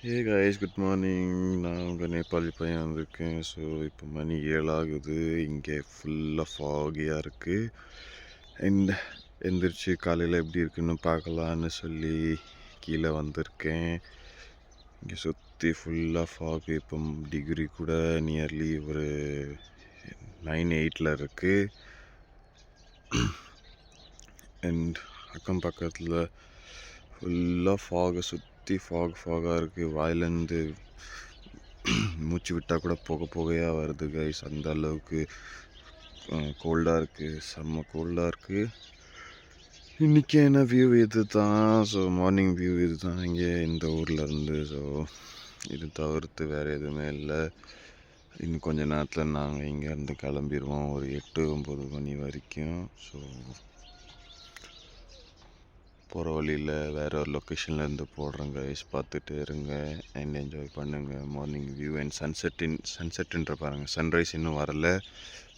Hey guys, good morning. நான் உங்கள் நேபாளி பையன் வந்திருக்கேன். ஸோ இப்போ மணி 7 ஆகுது. இங்கே ஃபுல்லாக ஃபாகியாக இருக்குது. அண்ட் எந்திரிச்சு காலையில் எப்படி இருக்குன்னு பார்க்கலான்னு சொல்லி கீழே வந்திருக்கேன். இங்கே சுற்றி ஃபுல்லாக ஃபாகு. இப்போ டிகிரி கூட நியர்லி ஒரு 9-8 இருக்குது. அண்ட் அக்கம் பக்கத்தில் ஃபுல்லாக ஃபாகை சுற்றி ஃபாகாக இருக்குது. வாயிலேருந்து மூச்சு விட்டால் கூட புகையாக வருது கைஸ். அந்த அளவுக்கு கோல்டாக இருக்குது, செம்ம கோல்டாக இருக்குது. இன்றைக்கி என்ன வியூ இது தான். ஸோ மார்னிங் வியூ இது தான் இங்கே இந்த ஊர்லேருந்து. ஸோ இது தவிர்த்து வேறு எதுவுமே இல்லை. இன்னும் கொஞ்ச நேரத்தில் நாங்கள் இங்கேருந்து கிளம்பிடுவோம், ஒரு 8-9 மணி வரைக்கும். ஸோ போகிற வழியில் வேறு ஒரு லொக்கேஷன்லேருந்து போடுறேங்க கைஸ், பார்த்துட்டு இருங்க அண்ட் என்ஜாய் பண்ணுங்கள் மார்னிங் வியூ அண்ட் சன்செட்டுன்ற பாருங்கள். சன்ரைஸ் இன்னும் வரல.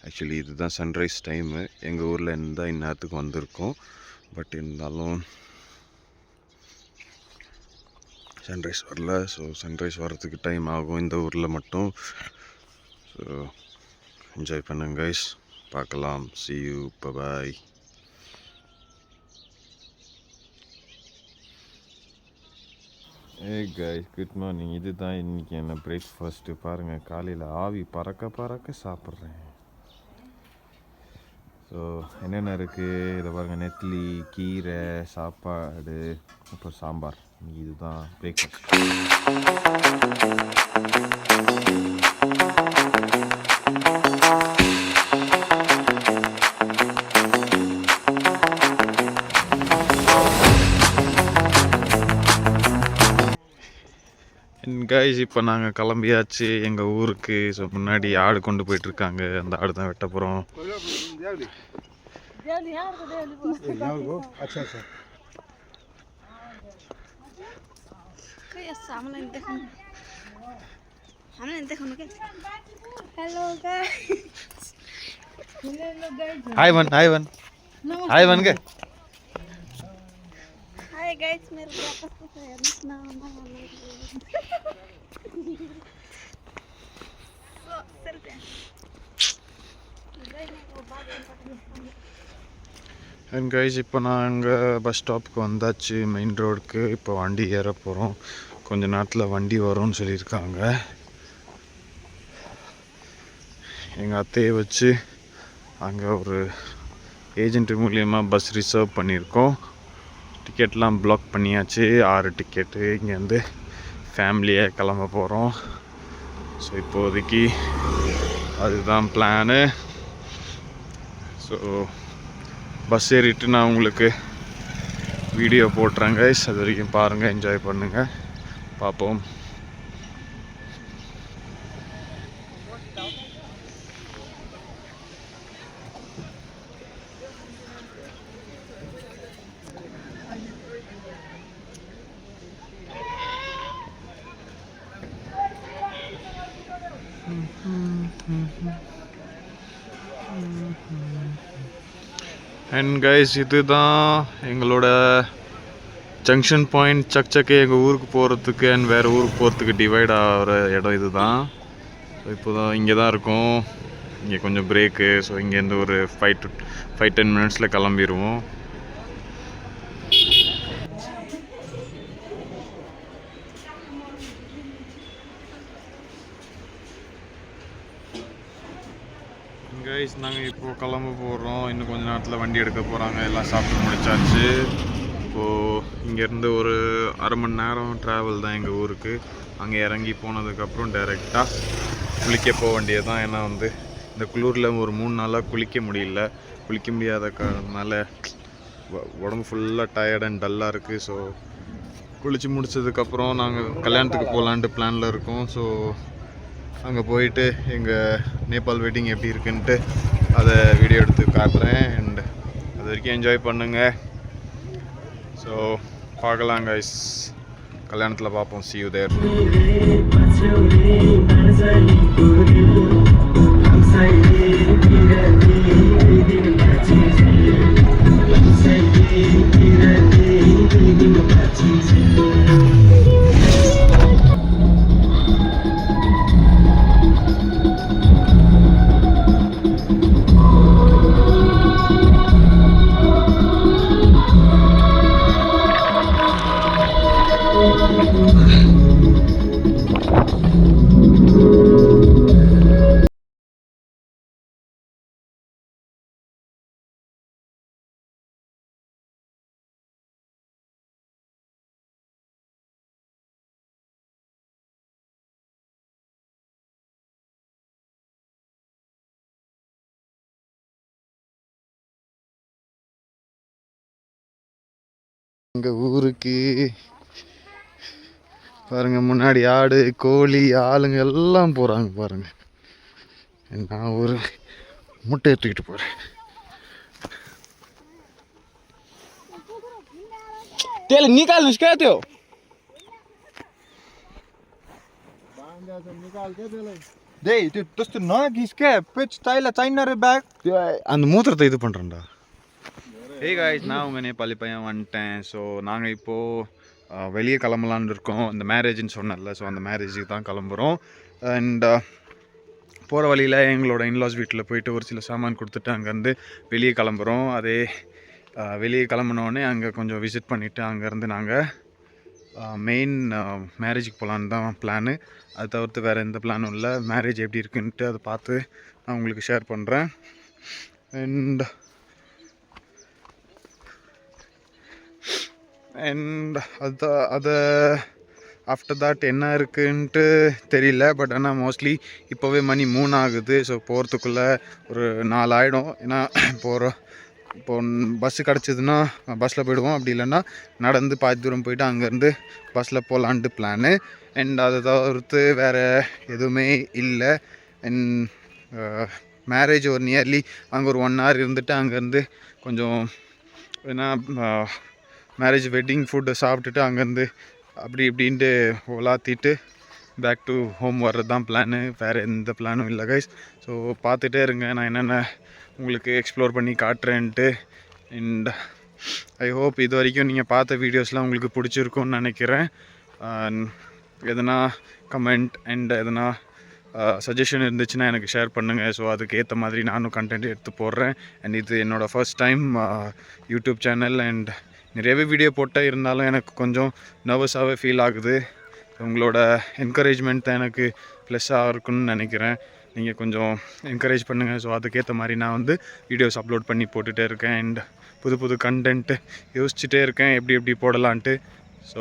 ஆக்சுவலி இதுதான் சன்ரைஸ் டைமு. எங்கள் ஊரில் இருந்தால் இந்நேரத்துக்கு வந்திருக்கோம். பட் இருந்தாலும் சன்ரைஸ் வரல. ஸோ சன்ரைஸ் வர்றதுக்கு டைம் ஆகும் இந்த ஊரில் மட்டும். ஸோ என்ஜாய் பண்ணுங்க கைஸ், பார்க்கலாம். see you, bye. Hey guys, good morning. இதுதான் இன்றைக்கி என்ன பிரேக்ஃபாஸ்ட்டு. பாருங்கள், காலையில் ஆவி பறக்க சாப்பிட்றேன். ஸோ என்னென்ன இருக்குது இதை பாருங்கள். நெத்திலி, கீரை, சாப்பாடு, அப்புறம் சாம்பார். இதுதான் பிரேக்ஃபாஸ்ட். கைஸ், இப்போ நாங்கள் கிளம்பியாச்சு எங்கள் ஊருக்கு. ஸோ முன்னாடி ஆடு கொண்டு போயிட்டுருக்காங்க. அந்த ஆடு தான் வெட்ட போகிறோம். हाय वन के हाय गाइस, मेरे वापस तो है ना அண்ட் கைஸ், இப்போ நாங்கள் பஸ் ஸ்டாப்புக்கு வந்தாச்சு, மெயின் ரோடுக்கு. இப்போ வண்டி ஏற போகிறோம். கொஞ்ச நேரத்தில் வண்டி வரும்னு சொல்லியிருக்காங்க. எங்கள் அத்தையை வச்சு அங்கே ஒரு ஏஜென்ட் மூலியமாக பஸ் ரிசர்வ் பண்ணியிருக்கோம். டிக்கெட்லாம் பிளாக் பண்ணியாச்சு, 6 டிக்கெட்டு. இங்கேருந்து ஃபேமிலியாக கிளம்ப போகிறோம். ஸோ இப்போதைக்கு அதுதான் பிளானு. ஸோ பஸ் ஏறிட்டு நான் உங்களுக்கு வீடியோ போட்டுறேன் கைஸ். அது வரைக்கும் பாருங்கள், என்ஜாய் பண்ணுங்கள், பார்ப்போம். அண்ட் கைஸ், இதுதான் எங்களோட ஜங்ஷன் பாயிண்ட். சக்சக்கே எங்கள் ஊருக்கு போகிறதுக்கு அண்ட் வேறு ஊருக்கு போகிறதுக்கு டிவைட் ஆகிற இடம் இது தான். ஸோ இப்போ தான் இங்கே தான் இருக்கோம். இங்கே கொஞ்சம் பிரேக்கு. ஸோ இங்கேருந்து ஒரு 5-10 மினிட்ஸில் கிளம்பிடுவோம். கைஸ், நாங்கள் இப்போது கிளம்ப போகிறோம். இன்னும் கொஞ்சம் நேரத்தில் வண்டி எடுக்க போகிறாங்க. எல்லாம் சாப்பிட்டு முடிச்சாச்சு. இப்போது இங்கேருந்து ஒரு 1/2 மணி நேரம் ட்ராவல் தான் எங்கள் ஊருக்கு. அங்கே இறங்கி போனதுக்கப்புறம் டைரெக்டாக குளிக்க போக வேண்டியது தான். ஏன்னா இந்த குளிரில் ஒரு 3 நாளாக குளிக்க முடியாத காரணனால உடம்பு ஃபுல்லாக டயர்ட் அண்ட் டல்லாக இருக்குது. ஸோ குளித்து முடிச்சதுக்கப்புறம் நாங்கள் கல்யாணத்துக்கு போகலான்ட்டு பிளானில் இருக்கோம். ஸோ அங்கே போயிட்டு எங்கள் நேபாள் வெட்டிங் எப்படி இருக்குன்ட்டு அதை வீடியோ எடுத்து காட்டுறேன். அண்ட் அது வரைக்கும் என்ஜாய் பண்ணுங்கள். ஸோ பார்க்கலாம் கைஸ், கல்யாணத்தில் பார்ப்போம். see you there. எங்கள் ஊருக்கு பாருங்க, முன்னாடி ஆடு கோழி ஆளுங்க எல்லாம் போகிறாங்க பாருங்க. நான் ஒரு முட்டை எடுத்துக்கிட்டு போகிறேன். तेल निकाल उसके आते हो டேய் இது டஸ்ட் நாக் இஸ்கே பிச் ஸ்டைல சைனர் பேக் அந்த மூத்திரத்தை இது பண்ணுறேன்டா. ஹே காய்ஸ், நான் உங்கள் நேபாளி பையன் வந்துட்டேன். ஸோ நாங்கள் இப்போது வெளியே கிளம்பலான்னு இருக்கோம். இந்த மேரேஜ்னு சொன்னல, ஸோ அந்த மேரேஜுக்கு தான் கிளம்புறோம். அண்ட் போகிற வழியில் எங்களோட இன்லாஸ் வீட்டில் போயிட்டு ஒரு சில சாமான் கொடுத்துட்டு அங்கேருந்து வெளியே கிளம்புறோம். அதே வெளியே கிளம்புனோடனே அங்கே கொஞ்சம் விசிட் பண்ணிவிட்டு அங்கேருந்து நாங்கள் மெயின் மேரேஜுக்கு போகலான்னு தான் பிளானு. அது தவிர்த்து வேறு எந்த பிளானும் இல்லை. மேரேஜ் எப்படி இருக்குன்ட்டு அதை பார்த்து நான் உங்களுக்கு ஷேர் பண்ணுறேன். அண்ட் அதை ஆஃப்டர் தாட் என்ன இருக்குன்ட்டு தெரியல. பட் ஆனால் மோஸ்ட்லி இப்போவே மணி 3 ஆகுது. ஸோ போகிறதுக்குள்ளே ஒரு 4 ஆகிடும். ஏன்னா இப்போ பஸ்ஸு கிடச்சிதுன்னா பஸ்ஸில் போயிடுவோம். அப்படி இல்லைன்னா நடந்து பாதி தூரம் போயிட்டு அங்கேருந்து பஸ்ஸில் போகலான்ட்டு பிளானு. அண்ட் அதை தவிர்த்து வேறு எதுவுமே இல்லை. அண்ட் மேரேஜ் ஒரு நியர்லி அங்கே ஒரு 1 hour இருந்துட்டு அங்கேருந்து கொஞ்சம் ஏன்னா மேரேஜ் வெட்டிங் ஃபுட்டு சாப்பிட்டுட்டு அங்கேருந்து அப்படி இப்படின்ட்டு ஓலாத்திட்டு பேக் டு ஹோம் வர்றது தான் பிளானு. வேறு எந்த பிளானும் இல்லை கைஸ். ஸோ பார்த்துட்டே இருங்க, நான் என்னென்ன உங்களுக்கு எக்ஸ்ப்ளோர் பண்ணி காட்டுறேன்ட்டு. அண்ட் ஐ ஹோப் இது வரைக்கும் நீங்கள் பார்த்த வீடியோஸ்லாம் உங்களுக்கு பிடிச்சிருக்குன்னு நினைக்கிறேன். எதனா கமெண்ட் அண்ட் எதனா சஜஷன் இருந்துச்சுன்னா எனக்கு ஷேர் பண்ணுங்கள். ஸோ அதுக்கு ஏற்ற மாதிரி நானும் கண்டென்ட் எடுத்து போடுறேன். அண்ட் இது என்னோடய first time YouTube channel. And நிறையவே வீடியோ போட்டால் இருந்தாலும் எனக்கு கொஞ்சம் நர்வஸாகவே ஃபீல் ஆகுது. உங்களோட என்கரேஜ்மெண்ட் தான் எனக்கு ப்ளஸ்ஸாக இருக்குன்னு நினைக்கிறேன். நீங்கள் கொஞ்சம் என்கரேஜ் பண்ணுங்கள். ஸோ அதுக்கேற்ற மாதிரி நான் வந்து வீடியோஸ் அப்லோட் பண்ணி போட்டுகிட்டே இருக்கேன். அண்ட் புது புது கண்டென்ட்டு யோசிச்சுட்டே இருக்கேன் எப்படி போடலான்ட்டு. ஸோ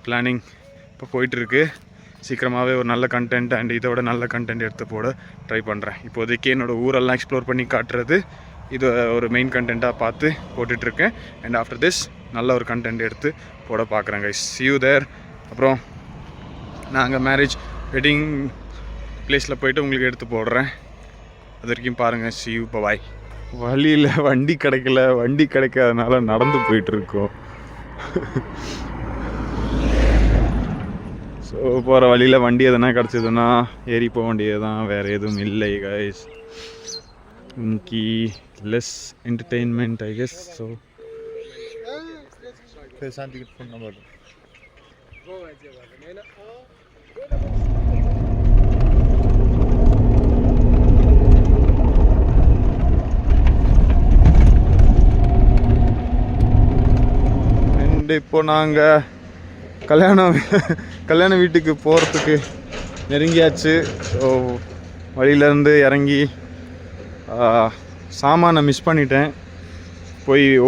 பிளானிங் இப்போ போயிட்டுருக்கு. சீக்கிரமாகவே ஒரு நல்ல கண்டென்ட் அண்ட் இதோட நல்ல கண்டென்ட் எடுத்து போட ட்ரை பண்ணுறேன். இப்போதைக்கு என்னோடய ஊரெல்லாம் எக்ஸ்ப்ளோர் பண்ணி காட்டுறது இது ஒரு மெயின் கண்டென்ட்டாக பார்த்து போட்டுட்ருக்கேன். அண்ட் ஆஃப்டர் திஸ் நல்ல ஒரு கண்டென்ட் எடுத்து போட பார்க்குறேன் கைஸ். see you there. அப்புறம் நாங்கள் மேரேஜ் வெட்டிங் ப்ளேஸில் போய்ட்டு உங்களுக்கு எடுத்து போடுறேன். அது வரைக்கும் பாருங்கள். see you, bye. வழியில் வண்டி கிடைக்கல, வண்டி கிடைக்காதனால நடந்து போயிட்டுருக்கோம். ஸோ போகிற வழியில் வண்டி எதனா கிடச்சிதுன்னா ஏறி போக வேண்டியது தான், வேறு எதுவும் இல்லை கைஸ். उनकी less entertainment I guess. So Shanti phone number and இப்போ நாங்கள் கல்யாண வீட்டுக்கு போகிறதுக்கு நெருங்கியாச்சு. ஸோ வழியிலேருந்து இறங்கி சாமானை மிஸ் பண்ணிட்டேன்.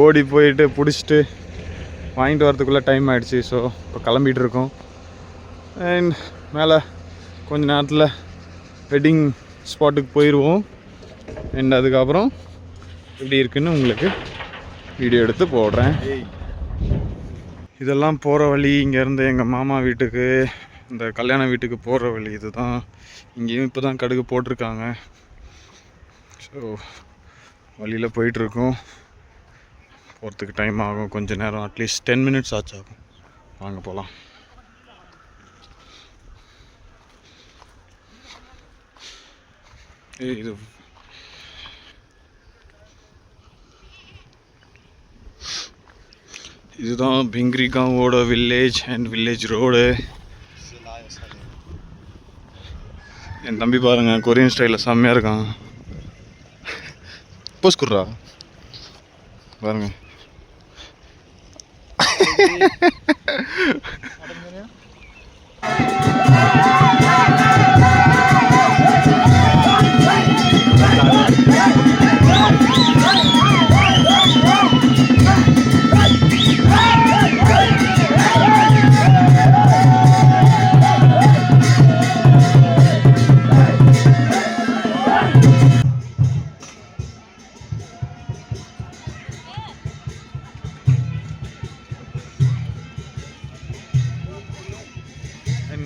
ஓடி போயிட்டு பிடிச்சிட்டு வாங்கிட்டு வரதுக்குள்ளே டைம் ஆகிடுச்சு. ஸோ இப்போ கிளம்பிகிட்டு இருக்கோம். அண்ட் மேலே கொஞ்ச நேரத்தில் வெட்டிங் ஸ்பாட்டுக்கு போயிடுவோம். அண்ட் அதுக்கப்புறம் எப்படி இருக்குன்னு உங்களுக்கு வீடியோ எடுத்து போடுறேன். இதெல்லாம் போகிற வழி. இங்கேருந்து எங்கள் மாமா வீட்டுக்கு இந்த கல்யாண வீட்டுக்கு போகிற வழி இது தான். இங்கேயும் இப்போ தான் கடுகு போட்டிருக்காங்க. ஸோ வழியில் போயிட்டுருக்கோம். போகிறதுக்கு டைம் ஆகும் கொஞ்சம் நேரம், அட்லீஸ்ட் 10 minutes ஆகும். வாங்க போகலாம். இது இதுதான் பிங்க்ரிகாவோட வில்லேஜ் அண்ட் வில்லேஜ் ரோடு. என் தம்பி பாருங்கள், கொரியன் ஸ்டைலில் செம்மையாக இருக்கான். போஸ் குர்ரா பாருங்க.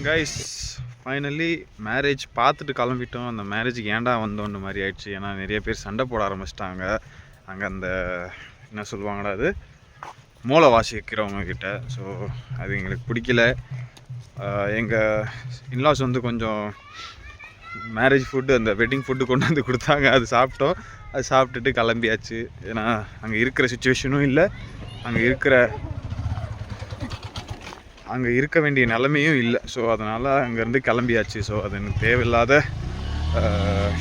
கைஸ் ஃபைனலி மேரேஜ் பார்த்துட்டு கிளம்பிட்டோம். அந்த மேரேஜுக்கு ஏன்டா வந்தோன்னு மாதிரி ஆயிடுச்சு. ஏன்னா நிறைய பேர் சண்டை போட ஆரம்பிச்சிட்டாங்க அங்கே. அந்த என்ன சொல்லுவாங்கடா அது, மூளை வாசிக்கிறவங்க கிட்ட. ஸோ அது எங்களுக்கு பிடிக்கல. எங்கள் இன்லாஸ் வந்து கொஞ்சம் மேரேஜ் ஃபுட்டு, அந்த வெட்டிங் ஃபுட்டு கொண்டு வந்து கொடுத்தாங்க. அது சாப்பிட்டோம். அது சாப்பிட்டுட்டு கிளம்பியாச்சு. ஏன்னா அங்கே இருக்கிற சுச்சுவேஷனும் இல்லை, அங்கே இருக்க வேண்டிய நிலைமையும் இல்லை. ஸோ அதனால் அங்கேருந்து கிளம்பியாச்சு. ஸோ அது எனக்கு தேவையில்லாத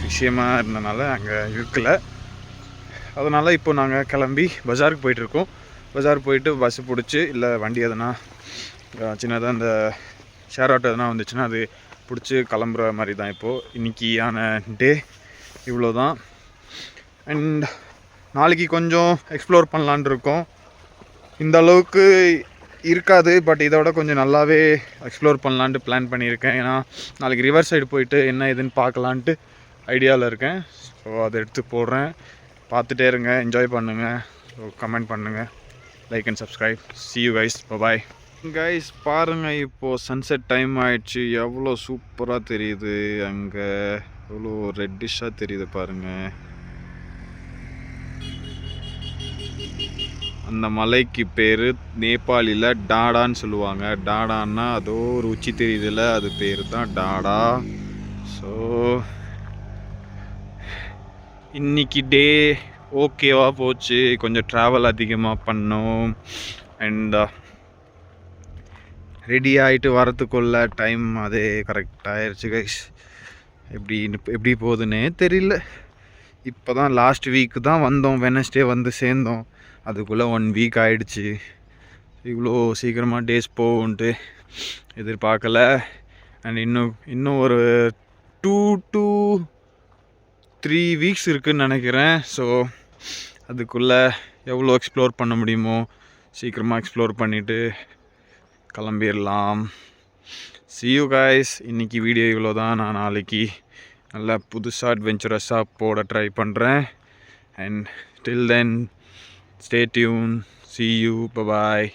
விஷயமாக இருந்தனால அங்கே இருக்கலை. அதனால் இப்போ நாங்கள் கிளம்பி பஜாருக்கு போயிட்டுருக்கோம். பஜார் போயிட்டு பஸ்ஸு பிடிச்சி, இல்லை வண்டி எதனா சின்னதாக அந்த ஷேர் ஆட்டோ எதனா வந்துச்சுன்னா அது பிடிச்சி கிளம்புற மாதிரி தான். இப்போது இன்றைக்கியான டே இவ்வளோ தான். அண்ட் நாளைக்கு கொஞ்சம் எக்ஸ்ப்ளோர் பண்ணலான் இருக்கோம். இந்த அளவுக்கு இருக்காது, பட் இதோட கொஞ்சம் நல்லாவே எக்ஸ்ப்ளோர் பண்ணலான்ட்டு பிளான் பண்ணியிருக்கேன். ஏன்னா நாளைக்கு ரிவர் சைடு போயிட்டு என்ன ஏதுன்னு பார்க்கலான்ட்டு ஐடியாவில் இருக்கேன். ஸோ அதை எடுத்து போடுறேன். பார்த்துட்டே இருங்க, என்ஜாய் பண்ணுங்கள். ஸோ கமெண்ட் பண்ணுங்கள், like and subscribe. see you guys, bye guys. பாருங்கள், இப்போது சன்செட் டைம் ஆயிடுச்சு. எவ்வளோ சூப்பராக தெரியுது. அங்கே எவ்வளோ ரெட்டிஷாக தெரியுது பாருங்கள். அந்த மலைக்கு பேர் நேபாளியில் டாடான்னு சொல்லுவாங்க. டாடான்னா அதோ ஒரு உச்சி தெரியுதுல, அது பேர் தான் டாடா. ஸோ இன்னைக்கு டே ஓகேவாக போச்சு. கொஞ்சம் ட்ராவல் அதிகமாக பண்ணோம். அண்ட் ரெடி ஆகிட்டு வரத்துக்குள்ள டைம் அதே கரெக்டாகிடுச்சு கைஸ். எப்படி போகுதுன்னே தெரியல. இப்போ தான் லாஸ்ட் வீக்கு தான் வந்தோம், வெனஸ்டே வந்து சேர்ந்தோம். அதுக்குள்ளே 1 வீக் ஆகிடுச்சு. இவ்வளோ சீக்கிரமாக டேஸ் போகும்ன்ட்டு எதிர்பார்க்கல. அண்ட் இன்னும் ஒரு 2 to 3 வீக்ஸ் இருக்குதுன்னு நினைக்கிறேன். ஸோ அதுக்குள்ளே எவ்வளோ எக்ஸ்ப்ளோர் பண்ண முடியுமோ சீக்கிரமாக எக்ஸ்ப்ளோர் பண்ணிவிட்டு கிளம்பிடலாம். see you guys. இன்றைக்கி வீடியோ இவ்வளோ தான். நான் நாளைக்கு நல்லா புதுசாக அட்வென்ச்சரஸாக போட ட்ரை பண்ணுறேன். And till then stay tuned. see you, bye bye.